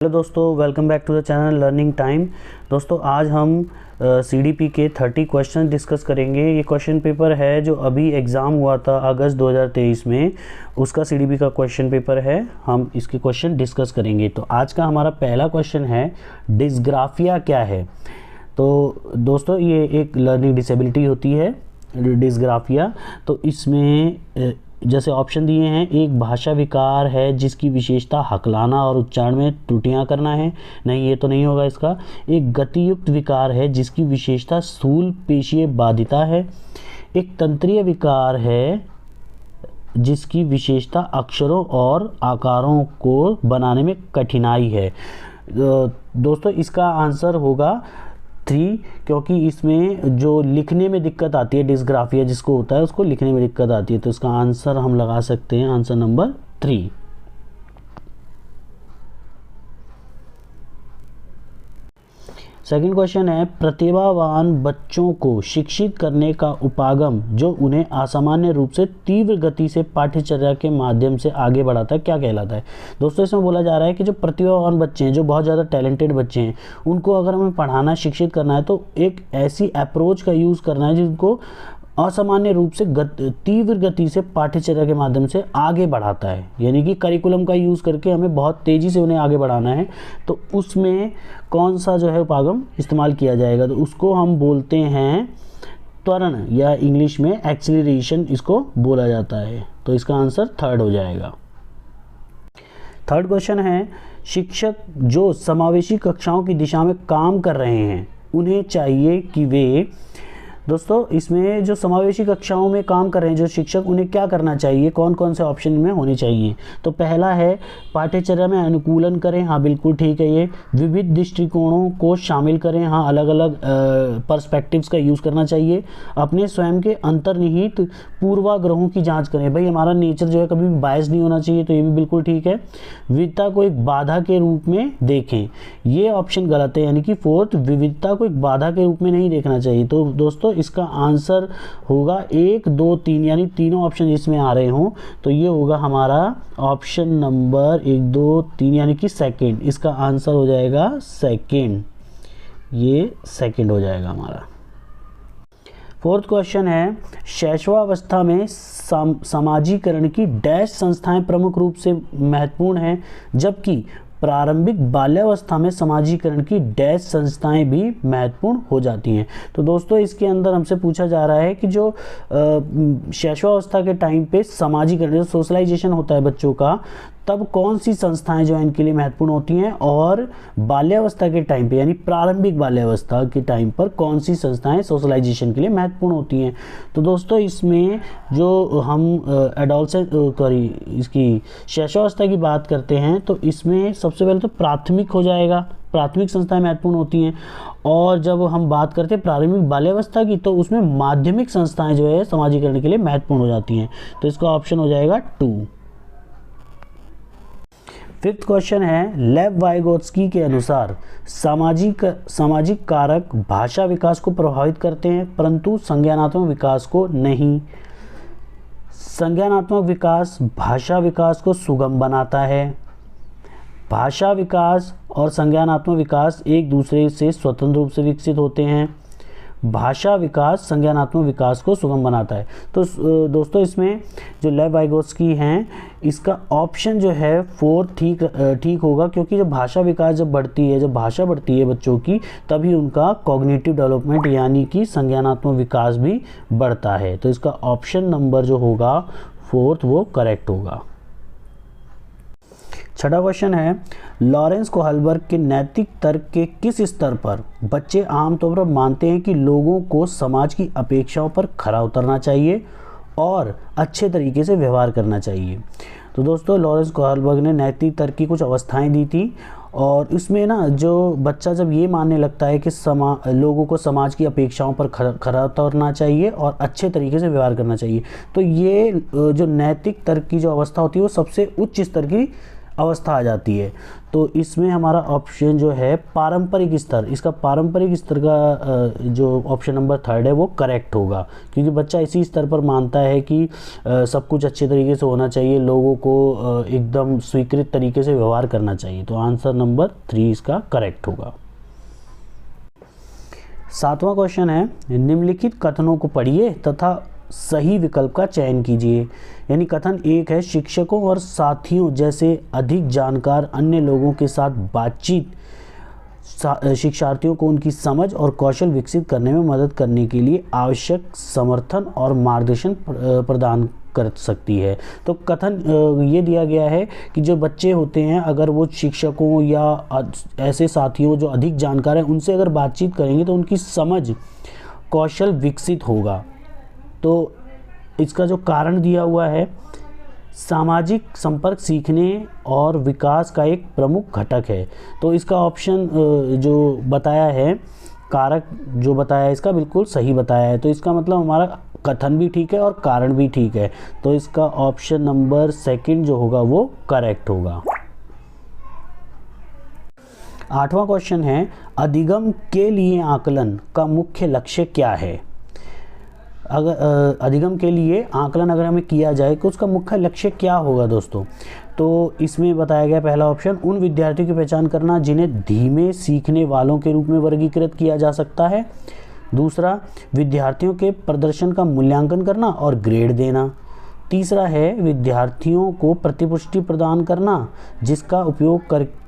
Hello दोस्तों, welcome back to the channel learning time. दोस्तों आज हम सीडीपी के 30 क्वेश्चन डिस्कस करेंगे। ये क्वेश्चन पेपर है जो अभी एग्ज़ाम हुआ था अगस्त 2023 में, उसका सीडीपी का क्वेश्चन पेपर है। हम इसके क्वेश्चन डिस्कस करेंगे। तो आज का हमारा पहला क्वेश्चन है, डिस्ग्राफिया क्या है। तो दोस्तों ये एक लर्निंग डिसेबिलिटी होती है डिस्ग्राफिया। तो इसमें जैसे ऑप्शन दिए हैं, एक भाषा विकार है जिसकी विशेषता हकलाना और उच्चारण में त्रुटियां करना है। नहीं, ये तो नहीं होगा इसका। एक गतियुक्त विकार है जिसकी विशेषता स्थूल पेशीय बाधिता है। एक तंत्रीय विकार है जिसकी विशेषता अक्षरों और आकारों को बनाने में कठिनाई है। दोस्तों इसका आंसर होगा 3, क्योंकि इसमें जो लिखने में दिक्कत आती है, डिस्ग्राफिया जिसको होता है उसको लिखने में दिक्कत आती है। तो इसका आंसर हम लगा सकते हैं आंसर नंबर 3। सेकंड क्वेश्चन है, प्रतिभावान बच्चों को शिक्षित करने का उपागम जो उन्हें असामान्य रूप से तीव्र गति से पाठ्यचर्या के माध्यम से आगे बढ़ाता है, क्या कहलाता है। दोस्तों इसमें बोला जा रहा है कि जो प्रतिभावान बच्चे हैं, जो बहुत ज़्यादा टैलेंटेड बच्चे हैं, उनको अगर हमें पढ़ाना शिक्षित करना है तो एक ऐसी अप्रोच का यूज़ करना है जिनको असामान्य रूप से तीव्र गति से पाठ्यचर्या के माध्यम से आगे बढ़ाता है। यानी कि करिकुलम का यूज़ करके हमें बहुत तेज़ी से उन्हें आगे बढ़ाना है। तो उसमें कौन सा जो है उपागम इस्तेमाल किया जाएगा, तो उसको हम बोलते हैं त्वरण, या इंग्लिश में एक्सीलरेशन इसको बोला जाता है। तो इसका आंसर 3rd हो जाएगा। थर्ड क्वेश्चन है, शिक्षक जो समावेशी कक्षाओं की दिशा में काम कर रहे हैं उन्हें चाहिए कि वे, दोस्तों इसमें जो समावेशी कक्षाओं में काम कर रहे हैं जो शिक्षक, उन्हें क्या करना चाहिए, कौन कौन से ऑप्शन में होने चाहिए। तो पहला है पाठ्यचर्या में अनुकूलन करें। हाँ बिल्कुल ठीक है। ये विविध दृष्टिकोणों को शामिल करें। हाँ, अलग अलग पर्सपेक्टिव्स का यूज़ करना चाहिए। अपने स्वयं के अंतर्निहित पूर्वाग्रहों की जाँच करें। भाई हमारा नेचर जो है कभी भी बायस नहीं होना चाहिए, तो ये भी बिल्कुल ठीक है। विविधता को एक बाधा के रूप में देखें, ये ऑप्शन गलत है। यानी कि 4th, विविधता को एक बाधा के रूप में नहीं देखना चाहिए। तो दोस्तों इसका आंसर होगा 1, 2, 3, यानी तीनों ऑप्शन जिसमें आ रहे हों, तो ये होगा हमारा ऑप्शन नंबर 1, 2, 3, यानी कि सेकंड। इसका आंसर हो जाएगा सेकंड, ये सेकंड हो जाएगा हमारा। 4th क्वेश्चन है, शैशवावस्था में समाजीकरण की डैश संस्थाएं प्रमुख रूप से महत्वपूर्ण हैं, जबकि प्रारंभिक बाल्यावस्था में समाजीकरण की डैश संस्थाएं भी महत्वपूर्ण हो जाती हैं। तो दोस्तों इसके अंदर हमसे पूछा जा रहा है कि जो शैशवावस्था के टाइम पे समाजीकरण, जो सोशलाइजेशन होता है बच्चों का, तब कौन सी संस्थाएं जो है इनके लिए महत्वपूर्ण होती हैं, और बाल्यावस्था के टाइम पे यानी प्रारंभिक बाल्यावस्था के टाइम पर कौन सी संस्थाएं सोशलाइजेशन के लिए महत्वपूर्ण होती हैं। तो दोस्तों इसमें जो हम इसकी शैशवावस्था की बात करते हैं, तो इसमें सबसे पहले तो प्राथमिक हो जाएगा, प्राथमिक संस्थाएं महत्वपूर्ण होती हैं। और जब हम बात करते हैं प्रारंभिक बाल्यावस्था की, तो उसमें माध्यमिक संस्थाएं जो है समाजीकरण के लिए महत्वपूर्ण हो जाती हैं। तो इसका ऑप्शन हो जाएगा 2। 5th क्वेश्चन है, लेव वाइगोत्स्की के अनुसार सामाजिक कारक भाषा विकास को प्रभावित करते हैं परंतु संज्ञानात्मक विकास को नहीं। संज्ञानात्मक विकास भाषा विकास को सुगम बनाता है। भाषा विकास और संज्ञानात्मक विकास एक दूसरे से स्वतंत्र रूप से विकसित होते हैं। भाषा विकास संज्ञानात्मक विकास को सुगम बनाता है। तो दोस्तों इसमें जो लेव वाइगोत्स्की हैं, इसका ऑप्शन जो है 4 ठीक होगा, क्योंकि जब भाषा विकास जब बढ़ती है, जब भाषा बढ़ती है बच्चों की, तभी उनका कॉग्निटिव डेवलपमेंट यानी कि संज्ञानात्मक विकास भी बढ़ता है। तो इसका ऑप्शन नंबर जो होगा 4th वो करेक्ट होगा। 6वां क्वेश्चन है, लॉरेंस कोहलबर्ग के नैतिक तर्क के किस स्तर पर बच्चे आमतौर पर मानते हैं कि लोगों को समाज की अपेक्षाओं पर खरा उतरना चाहिए और अच्छे तरीके से व्यवहार करना चाहिए। तो दोस्तों लॉरेंस कोहलबर्ग ने नैतिक तर्क की कुछ अवस्थाएं दी थी, और इसमें ना जो बच्चा जब ये मानने लगता है कि लोगों को समाज की अपेक्षाओं पर खरा उतरना चाहिए और अच्छे तरीके से व्यवहार करना चाहिए, तो ये जो नैतिक तर्क की जो अवस्था होती है वो सबसे उच्च स्तर की अवस्था आ जाती है। तो इसमें हमारा ऑप्शन जो है पारंपरिक स्तर, इसका पारंपरिक स्तर का जो ऑप्शन नंबर 3 है वो करेक्ट होगा, क्योंकि बच्चा इसी स्तर पर मानता है कि सब कुछ अच्छे तरीके से होना चाहिए, लोगों को एकदम स्वीकृत तरीके से व्यवहार करना चाहिए। तो आंसर नंबर 3 इसका करेक्ट होगा। 7वां क्वेश्चन है, निम्नलिखित कथनों को पढ़िए तथा सही विकल्प का चयन कीजिए। यानी कथन 1 है, शिक्षकों और साथियों जैसे अधिक जानकार अन्य लोगों के साथ बातचीत शिक्षार्थियों को उनकी समझ और कौशल विकसित करने में मदद करने के लिए आवश्यक समर्थन और मार्गदर्शन प्रदान कर सकती है। तो कथन ये दिया गया है कि जो बच्चे होते हैं अगर वो शिक्षकों या ऐसे साथियों जो अधिक जानकार हैं उनसे अगर बातचीत करेंगे तो उनकी समझ कौशल विकसित होगा। तो इसका जो कारण दिया हुआ है, सामाजिक संपर्क सीखने और विकास का एक प्रमुख घटक है। तो इसका ऑप्शन जो बताया है, कारक जो बताया है इसका बिल्कुल सही बताया है। तो इसका मतलब हमारा कथन भी ठीक है और कारण भी ठीक है। तो इसका ऑप्शन नंबर 2 जो होगा वो करेक्ट होगा। 8वां क्वेश्चन है, अधिगम के लिए आकलन का मुख्य लक्ष्य क्या है। अगर अधिगम के लिए आकलन अगर हमें किया जाए तो उसका मुख्य लक्ष्य क्या होगा दोस्तों। तो इसमें बताया गया पहला ऑप्शन, उन विद्यार्थियों की पहचान करना जिन्हें धीमे सीखने वालों के रूप में वर्गीकृत किया जा सकता है। दूसरा, विद्यार्थियों के प्रदर्शन का मूल्यांकन करना और ग्रेड देना। तीसरा है, विद्यार्थियों को प्रतिपुष्टि प्रदान करना जिसका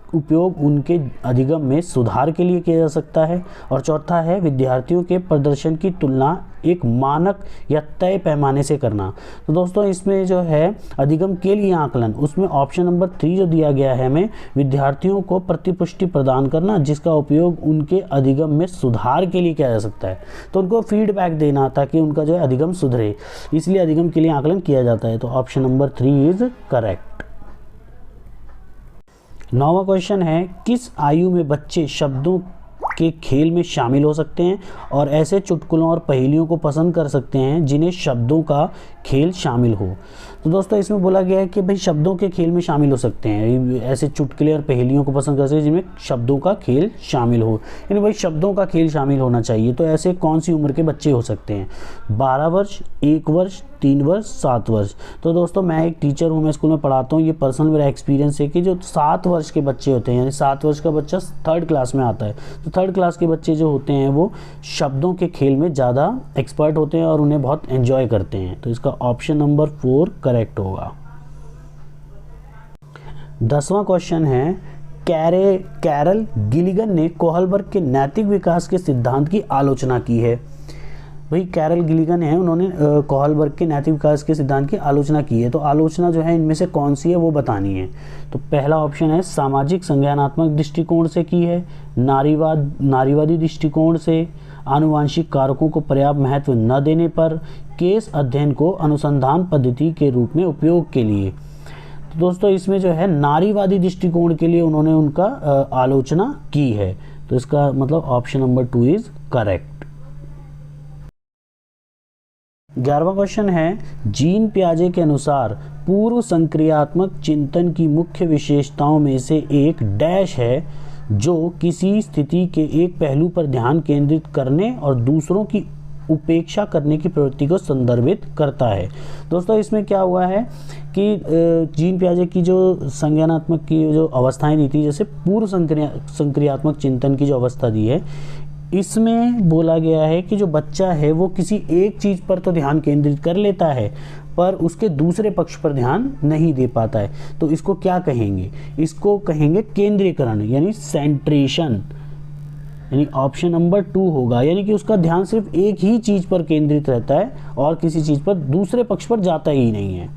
उपयोग उनके अधिगम में सुधार के लिए किया जा सकता है। और चौथा है, विद्यार्थियों के प्रदर्शन की तुलना एक मानक या तय पैमाने से करना। तो दोस्तों इसमें जो है अधिगम के लिए आकलन, उसमें ऑप्शन नंबर 3 जो दिया गया है हमें, विद्यार्थियों को प्रतिपुष्टि प्रदान करना जिसका उपयोग उनके अधिगम में सुधार के लिए किया जा सकता है। तो उनको फीडबैक देना ताकि उनका जो है अधिगम सुधरे, इसलिए अधिगम के लिए आकलन किया जाता है। तो ऑप्शन नंबर 3 इज करेक्ट। 9वां क्वेश्चन है, किस आयु में बच्चे शब्दों के खेल में शामिल हो सकते हैं और ऐसे चुटकुलों और पहेलियों को पसंद कर सकते हैं जिन्हें शब्दों का खेल शामिल हो। तो दोस्तों इसमें बोला गया है कि भाई शब्दों के खेल में शामिल हो सकते हैं, ऐसे चुटकुले और पहेलियों को पसंद कर सकते हैं जिनमें शब्दों का खेल शामिल हो। यानी भाई शब्दों का खेल शामिल होना चाहिए। तो ऐसे कौन सी उम्र के बच्चे हो सकते हैं? 12 वर्ष, 1 वर्ष, 3 वर्ष, 7 वर्ष। तो दोस्तों मैं एक टीचर हूँ, मैं स्कूल में पढ़ाता हूँ, ये पर्सनल मेरा एक्सपीरियंस है कि जो 7 वर्ष के बच्चे होते हैं, यानी 7 वर्ष का बच्चा 3rd क्लास में आता है, तो 3rd क्लास के बच्चे जो होते हैं वो शब्दों के खेल में ज़्यादा एक्सपर्ट होते हैं और उन्हें बहुत एंजॉय करते हैं। तो इसका ऑप्शन नंबर 4 करेक्ट होगा। 10वां क्वेश्चन है, कैरल गिलिगन ने कोहलबर्ग के नैतिक विकास के सिद्धांत की आलोचना की है। वही कैरल गिलिगन है, उन्होंने कोहलबर्ग के नैतिक विकास के सिद्धांत की आलोचना की है। तो आलोचना जो है इनमें से कौन सी है वो बतानी है। तो पहला ऑप्शन है, सामाजिक संज्ञानात्मक दृष्टिकोण से की है, नारीवादी दृष्टिकोण से, आनुवांशिक कारकों को पर्याप्त महत्व न देने पर, केस अध्ययन को अनुसंधान पद्धति के रूप में उपयोग के लिए। तो दोस्तों इसमें जो है नारीवादी दृष्टिकोण के लिए उन्होंने उनका आलोचना की है। तो इसका मतलब ऑप्शन नंबर 2 इज करेक्ट। 11वां क्वेश्चन है, जीन पियाजे के अनुसार पूर्व संक्रियात्मक चिंतन की मुख्य विशेषताओं में से एक डैश है जो किसी स्थिति के एक पहलू पर ध्यान केंद्रित करने और दूसरों की उपेक्षा करने की प्रवृत्ति को संदर्भित करता है। दोस्तों इसमें क्या हुआ है कि जीन पियाजे की जो संज्ञानात्मक की जो अवस्थाएं दी थी, जैसे पूर्व संक्रियात्मक चिंतन की जो अवस्था दी है, इसमें बोला गया है कि जो बच्चा है वो किसी एक चीज़ पर तो ध्यान केंद्रित कर लेता है पर उसके दूसरे पक्ष पर ध्यान नहीं दे पाता है। तो इसको क्या कहेंगे? इसको कहेंगे केंद्रीकरण, यानी सेंट्रेशन। यानी ऑप्शन नंबर 2 होगा, यानी कि उसका ध्यान सिर्फ एक ही चीज़ पर केंद्रित रहता है और किसी चीज़ पर दूसरे पक्ष पर जाता ही नहीं है।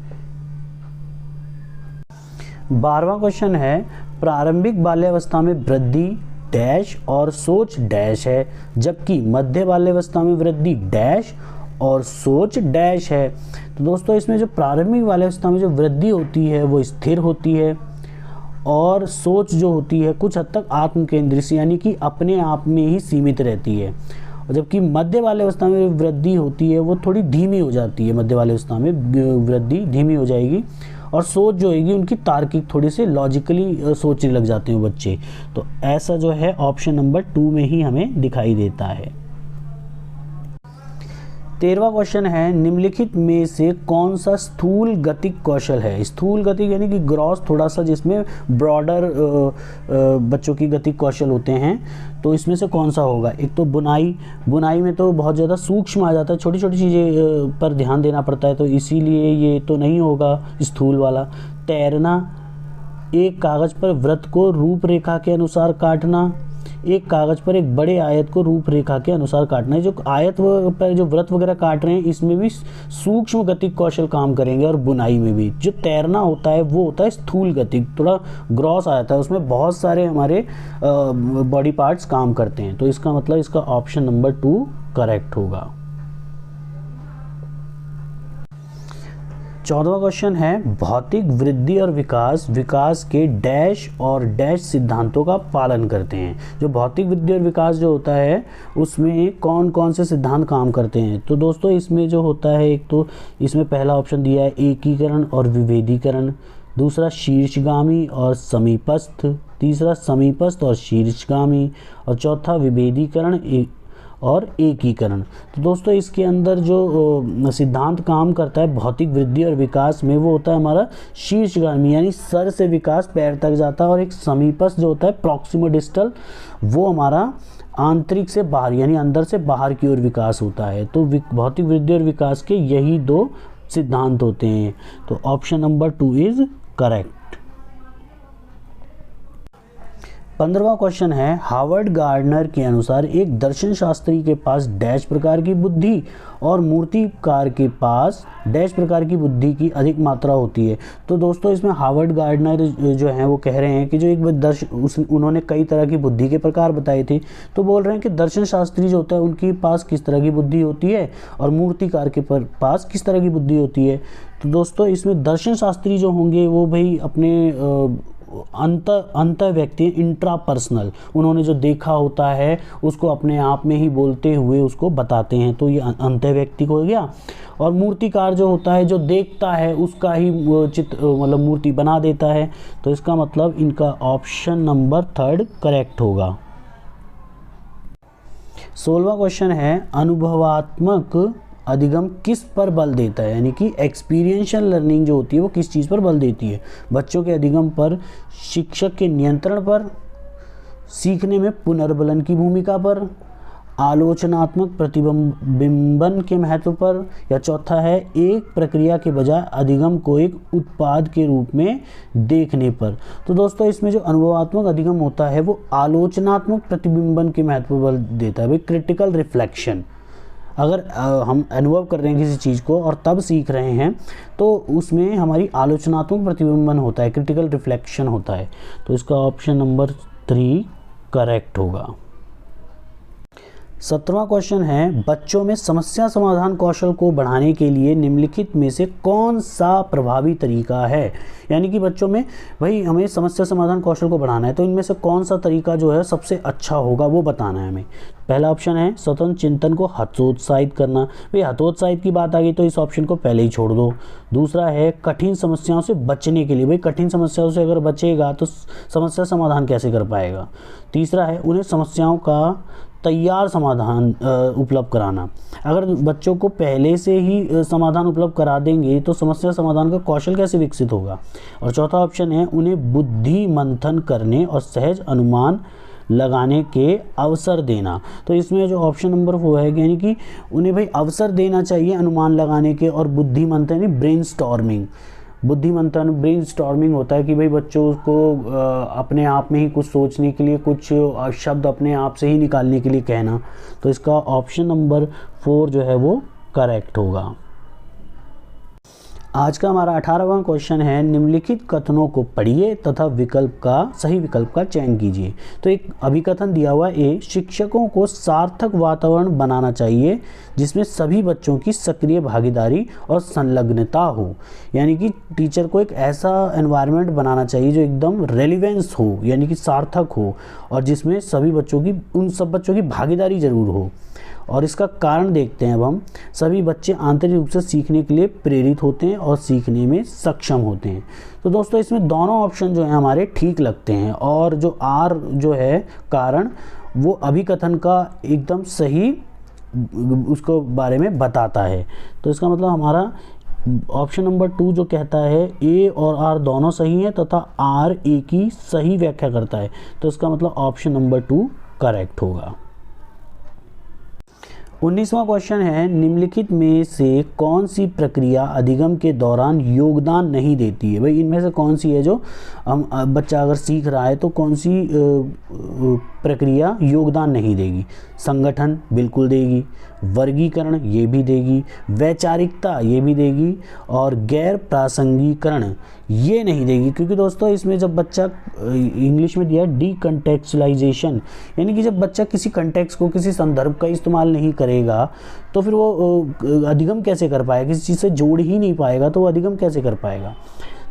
12वां क्वेश्चन है, प्रारंभिक बाल्यावस्था में वृद्धि डैश और सोच डैश है, जबकि मध्य बाल्यावस्था में वृद्धि डैश और सोच डैश है। तो दोस्तों इसमें जो प्रारंभिक बाल्यावस्था में जो वृद्धि होती है वो स्थिर होती है और सोच जो होती है कुछ हद तक आत्म केंद्रित, यानी कि अपने आप में ही सीमित रहती है। और जबकि मध्य बाल्यावस्था में वृद्धि होती है वो थोड़ी धीमी हो जाती है, मध्य बाल्यावस्था में वृद्धि धीमी हो जाएगी और सोच जो होगी उनकी तार्किक, थोड़ी सी लॉजिकली सोचने लग जाते हैं बच्चे। तो ऐसा जो है ऑप्शन नंबर 2 में ही हमें दिखाई देता है। 13वां क्वेश्चन है, निम्नलिखित में से कौन सा स्थूल गतिक कौशल है। स्थूल गतिक यानी कि ग्रॉस, थोड़ा सा जिसमें ब्रॉडर बच्चों की गतिक कौशल होते हैं, तो इसमें से कौन सा होगा। एक तो बुनाई, बुनाई में तो बहुत ज़्यादा सूक्ष्म आ जाता है, छोटी छोटी चीज़ें पर ध्यान देना पड़ता है, तो इसीलिए ये तो नहीं होगा स्थूल वाला। तैरना, एक कागज़ पर वृत्त को रूपरेखा के अनुसार काटना, एक कागज़ पर एक बड़े आयत को रूपरेखा के अनुसार काटना है। जो आयत पर जो वृत्त वगैरह काट रहे हैं, इसमें भी सूक्ष्म गतिक कौशल काम करेंगे। और बुनाई में भी जो तैरना होता है वो होता है स्थूल गतिक, थोड़ा ग्रॉस आ जाता है, उसमें बहुत सारे हमारे बॉडी पार्ट्स काम करते हैं। तो इसका मतलब इसका ऑप्शन नंबर 2 करेक्ट होगा। 14वां क्वेश्चन है, भौतिक वृद्धि और विकास विकास के डैश और डैश सिद्धांतों का पालन करते हैं। जो भौतिक वृद्धि और विकास जो होता है उसमें कौन कौन से सिद्धांत काम करते हैं। तो दोस्तों इसमें जो होता है, एक तो इसमें पहला ऑप्शन दिया है एकीकरण और विभेदीकरण, दूसरा शीर्षगामी और समीपस्थ, तीसरा समीपस्थ और शीर्षगामी, और चौथा विभेदीकरण और एकीकरण। तो दोस्तों इसके अंदर जो सिद्धांत काम करता है भौतिक वृद्धि और विकास में, वो होता है हमारा शीर्षगामी, यानी सर से विकास पैर तक जाता है। और एक समीपस्थ जो होता है प्रॉक्सिमो डिस्टल, वो हमारा आंतरिक से बाहर यानी अंदर से बाहर की ओर विकास होता है। तो भौतिक वृद्धि और विकास के यही 2 सिद्धांत होते हैं। तो ऑप्शन नंबर 2 इज करेक्ट। 15वां क्वेश्चन है, हार्वर्ड गार्डनर के अनुसार एक दर्शन शास्त्री के पास डैश प्रकार की बुद्धि और मूर्तिकार के पास डैश प्रकार की बुद्धि की अधिक मात्रा होती है। तो दोस्तों इसमें हार्वर्ड गार्डनर जो हैं वो कह रहे हैं कि जो एक उन्होंने कई तरह की बुद्धि के प्रकार बताए थे, तो बोल रहे हैं कि दर्शन शास्त्री जो होता है उनके पास किस तरह की बुद्धि होती है और मूर्तिकार के पास किस तरह की बुद्धि होती है। तो दोस्तों इसमें दर्शन शास्त्री जो होंगे वो भाई अपने अंत व्यक्ति इंट्रापर्सनल, उन्होंने जो देखा होता है उसको अपने आप में ही बोलते हुए उसको बताते हैं, तो ये अंत व्यक्ति हो गया। और मूर्तिकार जो होता है जो देखता है उसका ही चित्र मतलब मूर्ति बना देता है। तो इसका मतलब इनका ऑप्शन नंबर 3 करेक्ट होगा। 16वां क्वेश्चन है, अनुभवात्मक अधिगम किस पर बल देता है, यानी कि एक्सपीरियंशियल लर्निंग जो होती है वो किस चीज़ पर बल देती है। बच्चों के अधिगम पर, शिक्षक के नियंत्रण पर, सीखने में पुनर्बलन की भूमिका पर, आलोचनात्मक प्रतिबिंबन के महत्व पर, या चौथा है एक प्रक्रिया के बजाय अधिगम को एक उत्पाद के रूप में देखने पर। तो दोस्तों इसमें जो अनुभवात्मक अधिगम होता है वो आलोचनात्मक प्रतिबिंबन के महत्व पर बल देता है। भाई क्रिटिकल रिफ्लेक्शन, अगर हम अनुभव कर रहे हैं किसी चीज़ को और तब सीख रहे हैं तो उसमें हमारी आलोचनात्मक प्रतिबिंबन होता है, क्रिटिकल रिफ्लेक्शन होता है। तो इसका ऑप्शन नंबर 3 करेक्ट होगा। 17वां क्वेश्चन है, बच्चों में समस्या समाधान कौशल को बढ़ाने के लिए निम्नलिखित में से कौन सा प्रभावी तरीका है। यानी कि बच्चों में भाई हमें समस्या समाधान कौशल को बढ़ाना है, तो इनमें से कौन सा तरीका जो है सबसे अच्छा होगा वो बताना है हमें। पहला ऑप्शन है स्वतंत्र चिंतन को हतोत्साहित करना। भाई हतोत्साहित की बात आ गई तो इस ऑप्शन को पहले ही छोड़ दो। दूसरा है कठिन समस्याओं से बचने के लिए। भाई कठिन समस्याओं से अगर बचेगा तो समस्या समाधान कैसे कर पाएगा। तीसरा है उन्हें समस्याओं का तैयार समाधान उपलब्ध कराना। अगर बच्चों को पहले से ही समाधान उपलब्ध करा देंगे तो समस्या समाधान का कौशल कैसे विकसित होगा। और चौथा ऑप्शन है उन्हें बुद्धि मंथन करने और सहज अनुमान लगाने के अवसर देना। तो इसमें जो ऑप्शन नंबर 4 है, यानी कि उन्हें भाई अवसर देना चाहिए अनुमान लगाने के, और बुद्धि मंथन यानी ब्रेन स्टॉर्मिंग। बुद्धिमंथन ब्रेन स्टॉर्मिंग होता है कि भाई बच्चों को अपने आप में ही कुछ सोचने के लिए, कुछ शब्द अपने आप से ही निकालने के लिए कहना। तो इसका ऑप्शन नंबर 4 जो है वो करेक्ट होगा। आज का हमारा 18वां क्वेश्चन है, निम्नलिखित कथनों को पढ़िए तथा सही विकल्प का चयन कीजिए। तो एक अभिकथन दिया हुआ है, शिक्षकों को सार्थक वातावरण बनाना चाहिए जिसमें सभी बच्चों की सक्रिय भागीदारी और संलग्नता हो। यानी कि टीचर को एक ऐसा एनवायरनमेंट बनाना चाहिए जो एकदम रेलिवेंस हो, यानी कि सार्थक हो, और जिसमें उन सब बच्चों की भागीदारी जरूर हो। और इसका कारण देखते हैं अब हम। सभी बच्चे आंतरिक रूप से सीखने के लिए प्रेरित होते हैं और सीखने में सक्षम होते हैं। तो दोस्तों इसमें दोनों ऑप्शन जो हैं हमारे ठीक लगते हैं, और जो आर जो है कारण, वो अभिकथन का एकदम सही उसको बारे में बताता है। तो इसका मतलब हमारा ऑप्शन नंबर 2 जो कहता है ए और आर दोनों सही हैं तथा आर ए की सही व्याख्या करता है, तो इसका मतलब ऑप्शन नंबर 2 करेक्ट होगा। 19वां क्वेश्चन है, निम्नलिखित में से कौन सी प्रक्रिया अधिगम के दौरान योगदान नहीं देती है। भाई इनमें से कौन सी है जो हम बच्चा अगर सीख रहा है तो कौन सी प्रक्रिया योगदान नहीं देगी। संगठन बिल्कुल देगी, वर्गीकरण ये भी देगी, वैचारिकता ये भी देगी, और गैर प्रासंगिकरण ये नहीं देगी। क्योंकि दोस्तों इसमें जब बच्चा इंग्लिश में दिया डीकंटेक्चुअलाइजेशन, यानी कि जब बच्चा किसी कंटेक्स्ट को, किसी संदर्भ का इस्तेमाल नहीं करेगा तो फिर वो अधिगम कैसे कर पाएगा, किसी चीज़ से जोड़ ही नहीं पाएगा तो वो अधिगम कैसे कर पाएगा।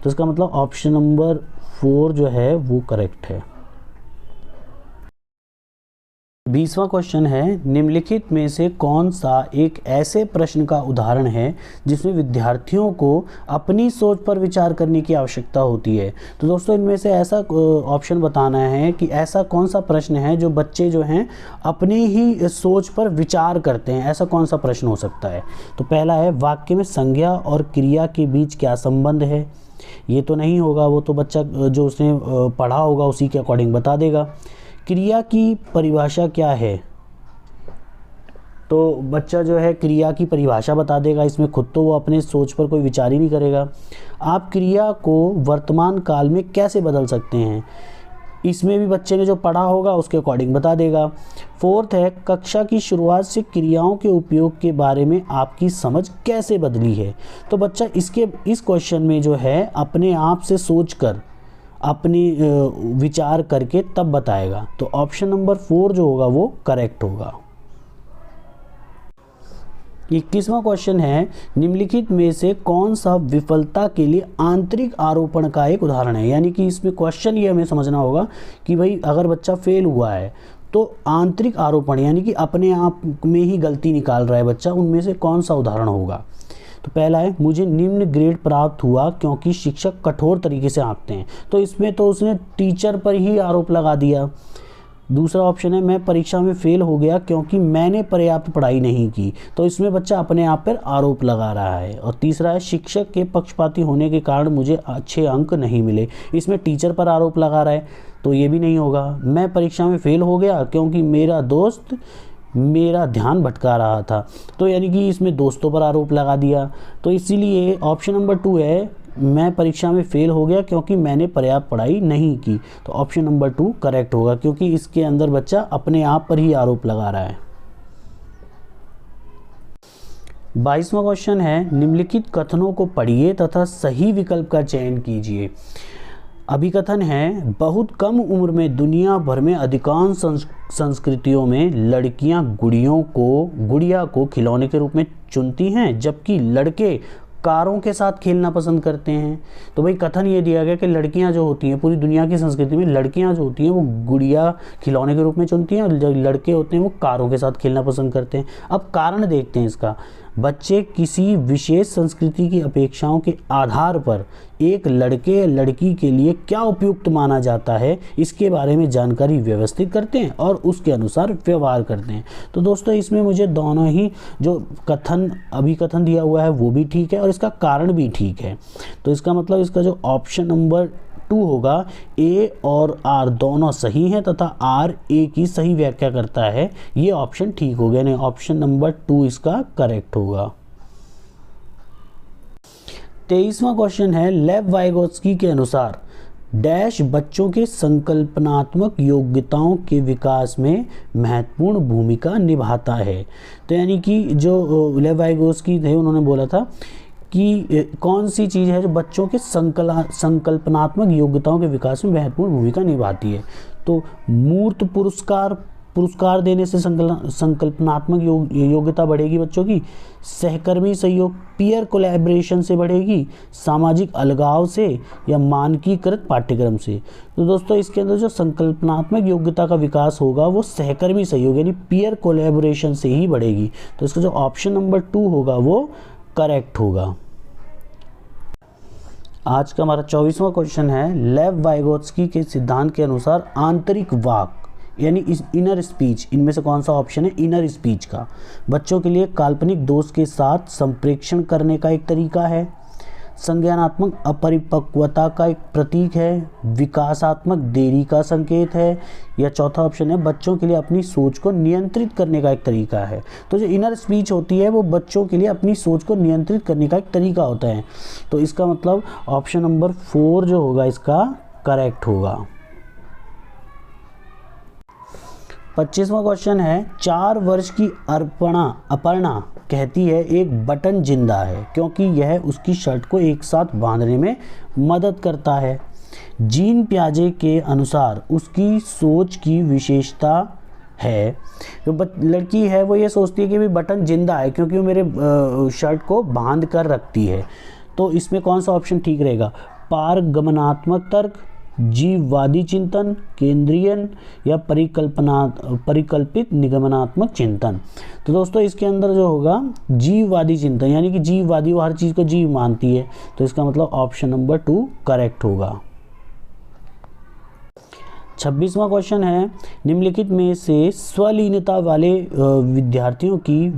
तो इसका मतलब ऑप्शन नंबर 4 जो है वो करेक्ट है। 20वां क्वेश्चन है, निम्नलिखित में से कौन सा एक ऐसे प्रश्न का उदाहरण है जिसमें विद्यार्थियों को अपनी सोच पर विचार करने की आवश्यकता होती है। तो दोस्तों इनमें से ऐसा ऑप्शन बताना है कि ऐसा कौन सा प्रश्न है जो बच्चे जो हैं अपनी ही सोच पर विचार करते हैं, ऐसा कौन सा प्रश्न हो सकता है। तो पहला है, वाक्य में संज्ञा और क्रिया के बीच क्या संबंध है। ये तो नहीं होगा, वो तो बच्चा जो उसने पढ़ा होगा उसी के अकॉर्डिंग बता देगा। क्रिया की परिभाषा क्या है, तो बच्चा जो है क्रिया की परिभाषा बता देगा, इसमें खुद तो वो अपने सोच पर कोई विचार ही नहीं करेगा। आप क्रिया को वर्तमान काल में कैसे बदल सकते हैं, इसमें भी बच्चे ने जो पढ़ा होगा उसके अकॉर्डिंग बता देगा। 4th है, कक्षा की शुरुआत से क्रियाओं के उपयोग के बारे में आपकी समझ कैसे बदली है। तो बच्चा इस क्वेश्चन में जो है अपने आप से सोचकर, अपनी विचार करके तब बताएगा। तो ऑप्शन नंबर 4 जो होगा वो करेक्ट होगा। 21वां क्वेश्चन है, निम्नलिखित में से कौन सा विफलता के लिए आंतरिक आरोपण का एक उदाहरण है। यानी कि इसमें क्वेश्चन ये हमें समझना होगा कि भाई अगर बच्चा फेल हुआ है तो आंतरिक आरोपण यानी कि अपने आप में ही गलती निकाल रहा है बच्चा, उनमें से कौन सा उदाहरण होगा। तो पहला है, मुझे निम्न ग्रेड प्राप्त हुआ क्योंकि शिक्षक कठोर तरीके से आंकते हैं। तो इसमें तो उसने टीचर पर ही आरोप लगा दिया। दूसरा ऑप्शन है, मैं परीक्षा में फेल हो गया क्योंकि मैंने पर्याप्त पढ़ाई नहीं की। तो इसमें बच्चा अपने आप पर आरोप लगा रहा है। और तीसरा है, शिक्षक के पक्षपाती होने के कारण मुझे अच्छे अंक नहीं मिले। इसमें टीचर पर आरोप लगा रहा है, तो ये भी नहीं होगा। मैं परीक्षा में फेल हो गया क्योंकि मेरा दोस्त मेरा ध्यान भटका रहा था। तो यानी कि इसमें दोस्तों पर आरोप लगा दिया। तो इसीलिए ऑप्शन नंबर 2 है, मैं परीक्षा में फेल हो गया क्योंकि मैंने पर्याप्त पढ़ाई नहीं की। तो ऑप्शन नंबर 2 करेक्ट होगा, क्योंकि इसके अंदर बच्चा अपने आप पर ही आरोप लगा रहा है। 22वां क्वेश्चन है, निम्नलिखित कथनों को पढ़िए तथा सही विकल्प का चयन कीजिए। अभिकथन है, बहुत कम उम्र में दुनिया भर में अधिकांश संस्कृतियों में लड़कियां गुड़िया को खिलौने के रूप में चुनती हैं, जबकि लड़के कारों के साथ खेलना पसंद करते हैं। तो भाई कथन ये दिया गया कि लड़कियां जो होती हैं, पूरी दुनिया की संस्कृति में लड़कियां जो होती हैं वो गुड़िया खिलौने के रूप में चुनती हैं, और जो लड़के होते हैं वो कारों के साथ खेलना पसंद करते हैं। अब कारण देखते हैं इसका। बच्चे किसी विशेष संस्कृति की अपेक्षाओं के आधार पर एक लड़के या लड़की के लिए क्या उपयुक्त माना जाता है, इसके बारे में जानकारी व्यवस्थित करते हैं और उसके अनुसार व्यवहार करते हैं। तो दोस्तों इसमें मुझे दोनों ही जो अभिकथन दिया हुआ है वो भी ठीक है और इसका कारण भी ठीक है। तो इसका मतलब इसका जो ऑप्शन नंबर 2 होगा, ए और आर दोनों सही हैं तथा आर ए की सही व्याख्या करता है, ये ऑप्शन ठीक हो गया। नहीं, ऑप्शन नंबर 2 इसका करेक्ट होगा। 23वां क्वेश्चन है, लेव वाइगोत्स्की के अनुसार डैश बच्चों के संकल्पनात्मक योग्यताओं के विकास में महत्वपूर्ण भूमिका निभाता है। तो यानी कि जो लेव वाइगोत्स्की थे उन्होंने बोला था कि कौन सी चीज़ है जो बच्चों के संकल्पनात्मक योग्यताओं के विकास में महत्वपूर्ण भूमिका निभाती है। तो मूर्त पुरस्कार पुरस्कार देने से संकल्पनात्मक योग्यता बढ़ेगी बच्चों की, सहकर्मी सहयोग पीयर कोलैबोरेशन से बढ़ेगी, सामाजिक अलगाव से, या मानकीकृत पाठ्यक्रम से। तो दोस्तों इसके अंदर जो संकल्पनात्मक योग्यता का विकास होगा वो सहकर्मी सहयोग यानी पीयर कोलैबोरेशन से ही बढ़ेगी। तो इसका जो ऑप्शन नंबर 2 होगा वो करेक्ट होगा। आज का हमारा 24वां क्वेश्चन है, लेव वाइगोत्स्की के सिद्धांत के अनुसार आंतरिक वाक यानी इनर स्पीच, इनमें से कौन सा ऑप्शन है इनर स्पीच का, बच्चों के लिए काल्पनिक दोष के साथ संप्रेषण करने का एक तरीका है, संज्ञानात्मक अपरिपक्वता का एक प्रतीक है, विकासात्मक देरी का संकेत है, या चौथा ऑप्शन है बच्चों के लिए अपनी सोच को नियंत्रित करने का एक तरीका है। तो जो इनर स्पीच होती है वो बच्चों के लिए अपनी सोच को नियंत्रित करने का एक तरीका होता है। तो इसका मतलब ऑप्शन नंबर 4 जो होगा इसका करेक्ट होगा। 25वां क्वेश्चन है, 4 वर्ष की अपर्णा कहती है एक बटन जिंदा है क्योंकि यह उसकी शर्ट को एक साथ बांधने में मदद करता है। जीन पियाजे के अनुसार उसकी सोच की विशेषता है, तो लड़की है वो ये सोचती है कि भाई बटन जिंदा है क्योंकि वो मेरे शर्ट को बांध कर रखती है। तो इसमें कौन सा ऑप्शन ठीक रहेगा, पारगमनात्मक तर्क, जीववादी चिंतन, केंद्रीयन, या परिकल्पित निगमनात्मक चिंतन। तो दोस्तों इसके अंदर जो होगा जीववादी चिंतन यानी कि जीववादी वो हर चीज़ को जीव मानती है। तो इसका मतलब ऑप्शन नंबर 2 करेक्ट होगा। 26वां क्वेश्चन है, निम्नलिखित में से स्वलीनता वाले विद्यार्थियों की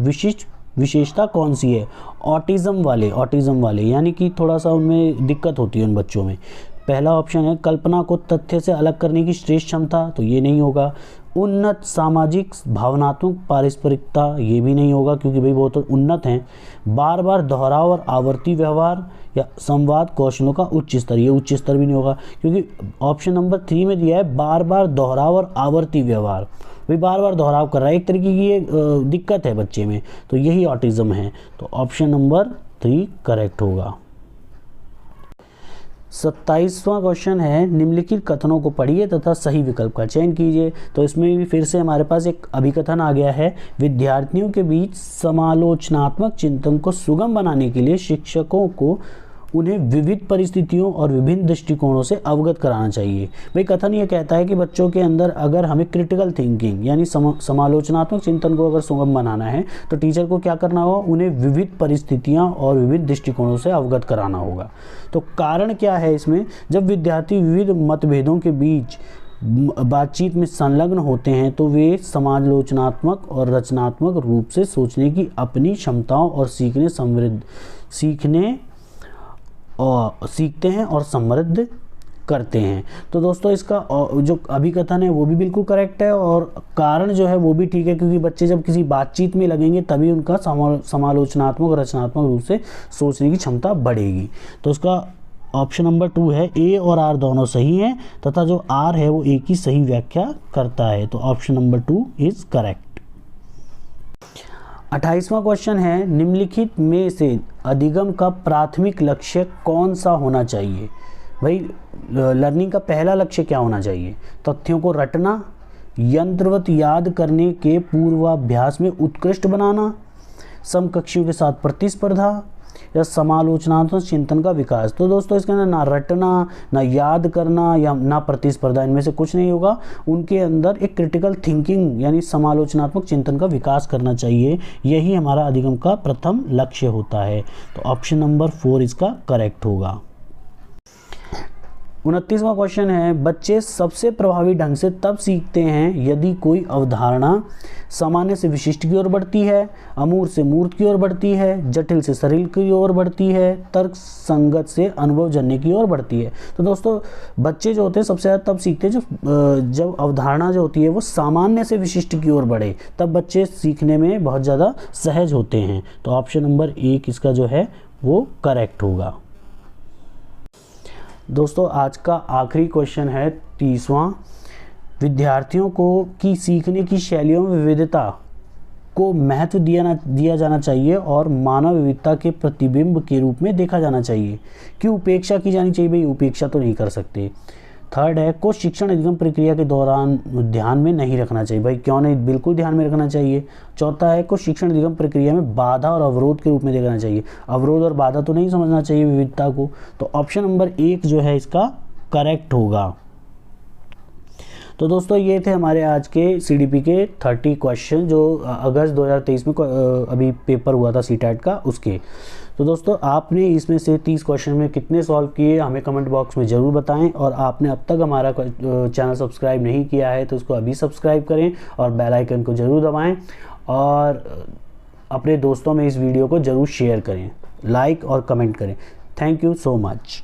विशेषता कौन सी है। ऑटिज्म वाले यानी कि थोड़ा सा उनमें दिक्कत होती है उन बच्चों में। पहला ऑप्शन है कल्पना को तथ्य से अलग करने की श्रेष्ठ क्षमता, तो ये नहीं होगा। उन्नत सामाजिक भावनात्मक पारस्परिकता, ये भी नहीं होगा क्योंकि भाई वो तो उन्नत हैं। बार बार दोहराव और आवर्ती व्यवहार, या संवाद कौशलों का उच्च स्तर, ये उच्च स्तर भी नहीं होगा क्योंकि ऑप्शन नंबर 3 में दिया है बार बार दोहराव और आवर्ती व्यवहार, भाई बार बार दोहराव कर रहा है, एक तरीके की ये दिक्कत है बच्चे में, तो यही ऑटिज्म है। तो ऑप्शन नंबर 3 करेक्ट होगा। 27वां क्वेश्चन है, निम्नलिखित कथनों को पढ़िए तथा सही विकल्प का चयन कीजिए। तो इसमें भी फिर से हमारे पास एक अभिकथन आ गया है, विद्यार्थियों के बीच समालोचनात्मक चिंतन को सुगम बनाने के लिए शिक्षकों को उन्हें विविध परिस्थितियों और विभिन्न दृष्टिकोणों से अवगत कराना चाहिए। भाई कथन ये कहता है कि बच्चों के अंदर अगर हमें क्रिटिकल थिंकिंग यानी समालोचनात्मक चिंतन को अगर सुगम बनाना है तो टीचर को क्या करना होगा, उन्हें विविध परिस्थितियां और विविध दृष्टिकोणों से अवगत कराना होगा। तो कारण क्या है इसमें, जब विद्यार्थी विविध मतभेदों के बीच बातचीत में संलग्न होते हैं तो वे समालोचनात्मक और रचनात्मक रूप से सोचने की अपनी क्षमताओं और सीखते हैं और समृद्ध करते हैं। तो दोस्तों इसका जो अभिकथन है वो भी बिल्कुल करेक्ट है और कारण जो है वो भी ठीक है क्योंकि बच्चे जब किसी बातचीत में लगेंगे तभी उनका समालोचनात्मक और रचनात्मक रूप से सोचने की क्षमता बढ़ेगी। तो उसका ऑप्शन नंबर 2 है, ए और आर दोनों सही हैं तथा जो आर है वो ए की सही व्याख्या करता है। तो ऑप्शन नंबर 2 इज करेक्ट। 28वां क्वेश्चन है, निम्नलिखित में से अधिगम का प्राथमिक लक्ष्य कौन सा होना चाहिए। भाई लर्निंग का पहला लक्ष्य क्या होना चाहिए, तथ्यों को रटना, यंत्रवत याद करने के पूर्वाभ्यास में उत्कृष्ट बनाना, समकक्षियों के साथ प्रतिस्पर्धा, या समालोचनात्मक चिंतन का विकास। तो दोस्तों इसके अंदर ना रटना, ना याद करना या ना प्रतिस्पर्धा, इनमें से कुछ नहीं होगा। उनके अंदर एक क्रिटिकल थिंकिंग यानी समालोचनात्मक चिंतन का विकास करना चाहिए, यही हमारा अधिगम का प्रथम लक्ष्य होता है। तो ऑप्शन नंबर 4 इसका करेक्ट होगा। 29वां क्वेश्चन है, बच्चे सबसे प्रभावी ढंग से तब सीखते हैं यदि कोई अवधारणा सामान्य से विशिष्ट की ओर बढ़ती है, अमूर्त से मूर्त की ओर बढ़ती है, जटिल से सरल की ओर बढ़ती है, तर्क संगत से अनुभवजन्य की ओर बढ़ती है। तो दोस्तों बच्चे जो होते हैं सबसे ज़्यादा तब सीखते हैं जब अवधारणा जो होती है वो सामान्य से विशिष्ट की ओर बढ़े, तब बच्चे सीखने में बहुत ज़्यादा सहज होते हैं। तो ऑप्शन नंबर 1 इसका जो है वो करेक्ट होगा। दोस्तों आज का आखिरी क्वेश्चन है 30वां, विद्यार्थियों को की सीखने की शैलियों में विविधता को महत्व दिया जाना चाहिए और मानव विविधता के प्रतिबिंब के रूप में देखा जाना चाहिए। क्यों उपेक्षा की जानी चाहिए, भाई उपेक्षा तो नहीं कर सकते। थर्ड है को शिक्षण अधिगम प्रक्रिया के दौरान ध्यान में नहीं रखना चाहिए। भाई क्यों नहीं, बिल्कुल ध्यान में रखना चाहिए। चौथा है को शिक्षण अधिगम प्रक्रिया में बाधा और अवरोध के रूप में देखना चाहिए। अवरोध और बाधा तो नहीं समझना चाहिए विविधता को। तो ऑप्शन नंबर 1 जो है इसका करेक्ट होगा। तो दोस्तों ये थे हमारे आज के CDP के 30 क्वेश्चन जो अगस्त 2023 में अभी पेपर हुआ था CTET का उसके। तो दोस्तों आपने इसमें से 30 क्वेश्चन में कितने सॉल्व किए हमें कमेंट बॉक्स में ज़रूर बताएं। और आपने अब तक हमारा चैनल सब्सक्राइब नहीं किया है तो उसको अभी सब्सक्राइब करें और बेल आइकन को ज़रूर दबाएं और अपने दोस्तों में इस वीडियो को ज़रूर शेयर करें, लाइक और कमेंट करें। Thank you so much.